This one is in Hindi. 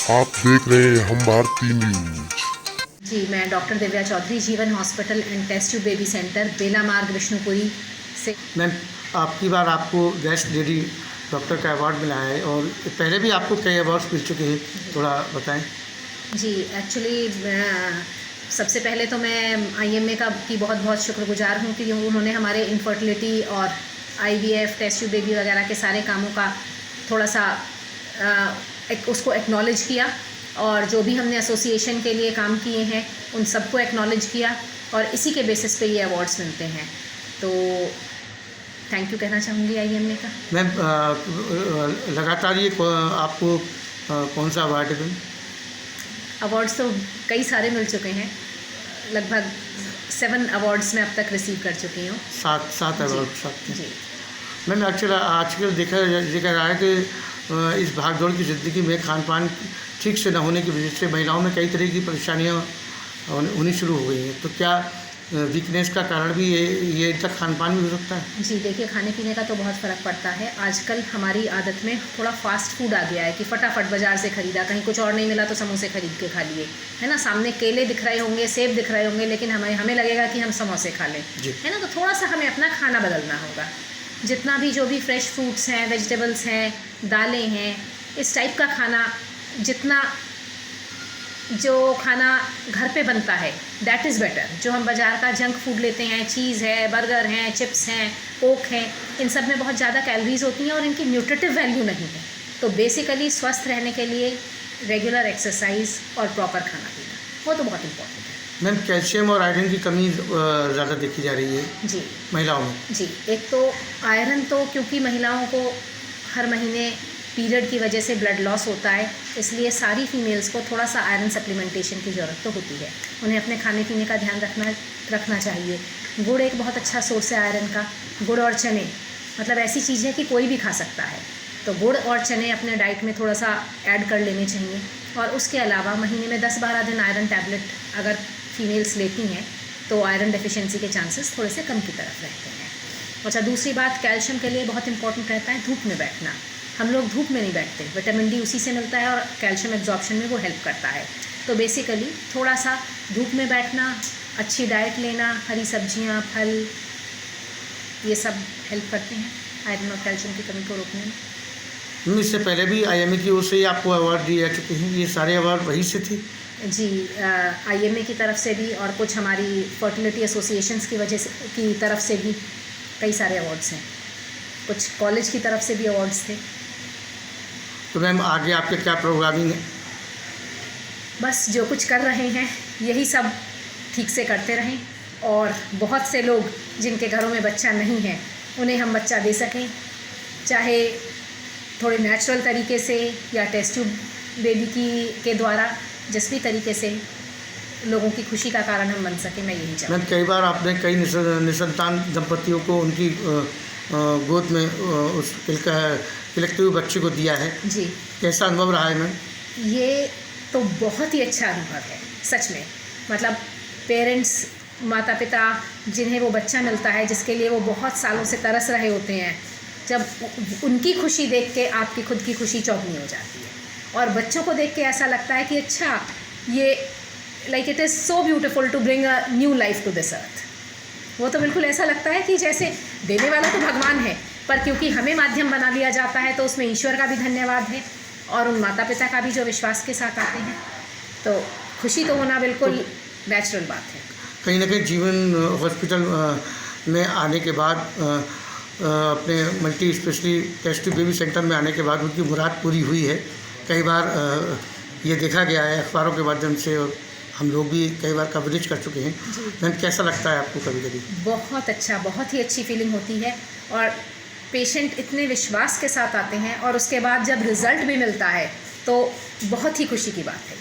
आप देख रहे हैं हम भारती न्यूज। जी, मैं doctor Divya Chaudhary, Jeevan hospital and test tube baby centre, Bela Marg, Vishnupuri से। मैम, आपकी बार आपको बेस्ट लेडी डॉक्टर का अवार्ड मिला है और पहले भी आपको कई अवार्ड्स मिल चुके हैं, थोड़ा बताएं। जी, एक्चुअली सबसे पहले तो मैं IMA की बहुत बहुत शुक्रगुजार हूँ कि उन्होंने हमारे इनफर्टिलिटी और IVF, टेस्ट ट्यूब बेबी वगैरह के सारे कामों का थोड़ा सा उसको एक्नॉलेज किया, और जो भी हमने एसोसिएशन के लिए काम किए हैं उन सबको एक्नॉलेज किया, और इसी के बेसिस पे ये अवार्ड्स मिलते हैं। तो थैंक यू कहना चाहूँगी IMA का। मैम, लगातार ये आपको कौन सा अवार्ड है? अवार्ड्स तो कई सारे मिल चुके हैं, लगभग 7 अवार्ड्स मैं अब तक रिसीव कर चुकी हूँ। सात अवार्ड। जी। मैम, एक्चुअली आजकल देखा रहा है कि इस भागदौड़ की ज़िंदगी में खान पान ठीक से न होने की वजह से महिलाओं में कई तरह की परेशानियाँ होनी शुरू हो गई हैं। तो क्या वीकनेस का कारण भी ये इनका खान पान भी हो सकता है? जी, देखिए, खाने पीने का तो बहुत फ़र्क पड़ता है। आजकल हमारी आदत में थोड़ा फास्ट फूड आ गया है कि फटाफट बाज़ार से ख़रीदा, कहीं कुछ और नहीं मिला तो समोसे ख़रीद के खा लिए, है ना। सामने केले दिख रहे होंगे, सेब दिख रहे होंगे, लेकिन हमें लगेगा कि हम समोसे खा लें, है ना। तो थोड़ा सा हमें अपना खाना बदलना होगा। जितना भी जो भी फ्रेश फ्रूट्स हैं, वेजिटेबल्स हैं, दालें हैं, इस टाइप का खाना, जितना जो खाना घर पे बनता है दैट इज़ बेटर। जो हम बाज़ार का जंक फूड लेते हैं, चीज़ है, बर्गर हैं, चिप्स हैं, कोक हैं, इन सब में बहुत ज़्यादा कैलोरीज होती हैं और इनकी न्यूट्रिटिव वैल्यू नहीं है। तो बेसिकली स्वस्थ रहने के लिए रेगुलर एक्सरसाइज और प्रॉपर खाना पीना, वो तो बहुत इम्पोर्टेंट है। मैम, कैल्शियम और आयरन की कमी ज़्यादा देखी जा रही है जी महिलाओं में। जी, एक तो आयरन, तो क्योंकि महिलाओं को हर महीने पीरियड की वजह से ब्लड लॉस होता है, इसलिए सारी फीमेल्स को थोड़ा सा आयरन सप्लीमेंटेशन की ज़रूरत तो होती है। उन्हें अपने खाने पीने का ध्यान रखना चाहिए। गुड़ एक बहुत अच्छा सोर्स है आयरन का। गुड़ और चने, मतलब ऐसी चीज़ है कि कोई भी खा सकता है। तो गुड़ और चने अपने डाइट में थोड़ा सा ऐड कर लेने चाहिए। और उसके अलावा महीने में 10-12 दिन आयरन टैबलेट अगर फीमेल्स लेती हैं तो आयरन डेफिशिएंसी के चांसेस थोड़े से कम की तरफ रहते हैं। अच्छा, दूसरी बात, कैल्शियम के लिए बहुत इंपॉर्टेंट रहता है धूप में बैठना। हम लोग धूप में नहीं बैठते, विटामिन डी उसी से मिलता है और कैल्शियम एब्जॉर्प्शन में वो हेल्प करता है। तो बेसिकली थोड़ा सा धूप में बैठना, अच्छी डाइट लेना, हरी सब्जियां, फल, ये सब हेल्प करते हैं आयरन और कैल्शियम की कमी को रोकने में। इससे पहले भी IMA की ओर से आपको अवार्ड दिए जा चुके हैं, ये सारे अवार्ड वहीं से थे? जी, IMA की तरफ से भी और कुछ हमारी फर्टिलिटी एसोसिएशंस की वजह से की तरफ से भी कई सारे अवार्ड्स हैं। कुछ कॉलेज की तरफ से भी अवार्ड्स थे। तो मैम, आगे आपके क्या प्रोग्रामिंग है? बस जो कुछ कर रहे हैं यही सब ठीक से करते रहें, और बहुत से लोग जिनके घरों में बच्चा नहीं है उन्हें हम बच्चा दे सकें, चाहे थोड़े नेचुरल तरीके से या टेस्ट ट्यूब बेबी के द्वारा, जिस भी तरीके से लोगों की खुशी का कारण हम बन सकें, मैं यही चाहूँ। मैम, कई बार आपने कई निसंतान दंपतियों को उनकी गोद में उस खिलते हुए बच्चे को दिया है। जी, कैसा अनुभव रहा है मैम? ये तो बहुत ही अच्छा अनुभव है सच में। मतलब पेरेंट्स, माता पिता, जिन्हें वो बच्चा मिलता है, जिसके लिए वो बहुत सालों से तरस रहे होते हैं, जब उनकी खुशी देख के आपकी खुद की खुशी चौगुनी हो जाती है। और बच्चों को देख के ऐसा लगता है कि अच्छा, ये like it is so beautiful to bring a new life to this earth. वो तो बिल्कुल ऐसा लगता है कि जैसे देने वाला तो भगवान है, पर क्योंकि हमें माध्यम बना लिया जाता है तो उसमें ईश्वर का भी धन्यवाद है और उन माता पिता का भी जो विश्वास के साथ आते हैं। तो खुशी तो होना बिल्कुल नेचुरल बात है। कहीं ना कहीं जीवन हॉस्पिटल में आने के बाद, अपने multi specially test tube baby centre में आने के बाद उनकी मुराद पूरी हुई है। कई बार ये देखा गया है अखबारों के माध्यम से, और हम लोग भी कई बार कवरेज कर चुके हैं। मैम, कैसा लगता है आपको कभी कभी? बहुत अच्छा, बहुत ही अच्छी फीलिंग होती है, और पेशेंट इतने विश्वास के साथ आते हैं और उसके बाद जब रिज़ल्ट भी मिलता है तो बहुत ही खुशी की बात है।